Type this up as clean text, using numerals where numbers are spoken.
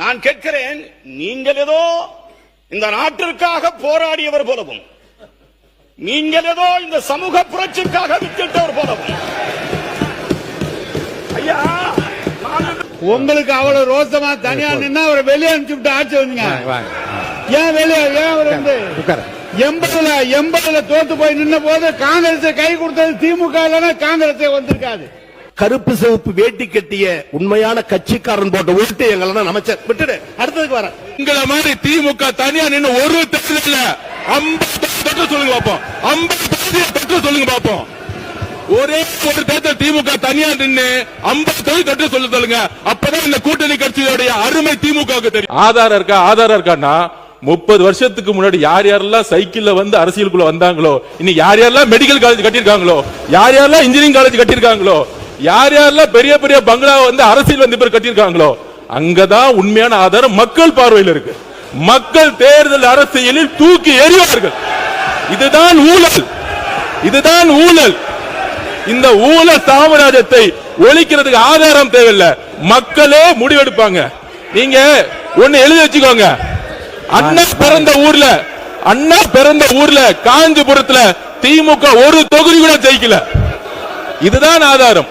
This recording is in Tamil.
நான் கேட்கிறேன், நீங்கள் ஏதோ இந்த நாட்டிற்காக போராடியவர் போலவும், நீங்கள் ஏதோ இந்த சமூக புரட்சிக்காக வித்திட்டவர் போலவும், ஐயா உங்களுக்கு அவ்வளவு ரோசமா தனியா நின்னா அவரை வெளியே அனுப்பிச்சுட்டு ஆட்சி வந்தீங்க. ஏன் வெளியே அவர் வந்து 80ல தோத்து போய் நின்ன போது காங்கிரஸ் கை கொடுத்தது திமுக இல்லைன்னா காங்கிரஸ் வந்திருக்காது. கருப்பு சிவப்பு வேட்டி கட்டிய உண்மையான கட்சிக்காரன் போட்ட ஓட்டு எங்களெல்லாம் அமைச்சர் விட்டுடு. அடுத்ததுக்கு வர உங்களை மாதிரி திமுக தனியா நின்று ஒரு தேர்தல் 50 தொட்டு சொல்லுங்க பாப்போம். 50 தொட்டு சொல்லுங்க பாப்போம். ஒரே ஒரு தேர்தல் திமுக தனியா நின்று 50 தொட்டு சொல்லுங்க. அப்பதான் இந்த கூட்டணி கட்சியோடைய அருமை திமுக தெரியும். ஆதாரம் இருக்கா? ஆதாரம் இருக்கான்னா 30 வருஷத்துக்கு முன்னாடி யார் யாரெல்லாம் சைக்கிள்ல வந்து அரசியலுக்குள்ள வந்தாங்களோ, இன்னைக்கு யார் யாரெல்லாம் மெடிக்கல் காலேஜ் கட்டிருக்காங்களோ, யார் யாரெல்லாம் இன்ஜினியரிங் காலேஜ் கட்டிருக்காங்களோ, யார் யாரெல்லாம் பெரிய பெரிய பங்களா வந்து அரசியல் வந்து பேர் கட்டிருக்காங்களோ, அங்கதான் உண்மையான ஆதாரம் மக்கள் பார்வையில் இருக்கு. மக்கள் தேர்தல் அரசியலில் தூக்கி எறிவார்கள். இதுதான் ஊழல், இதுதான் ஊழல். இந்த ஊழல் சாம்ராஜ்யத்தை ஒழிக்கிறதுக்கு ஆதாரம் தேவையில்லை, மக்களே முடிவெடுப்பாங்க. நீங்க ஒன்னு எழுதி வச்சுக்கோங்க, அண்ணா பிறந்த ஊர்ல காஞ்சிபுரத்துல திமுக ஒரு தொகுதி கூட ஜெயிக்கல. இதுதான் ஆதாரம்.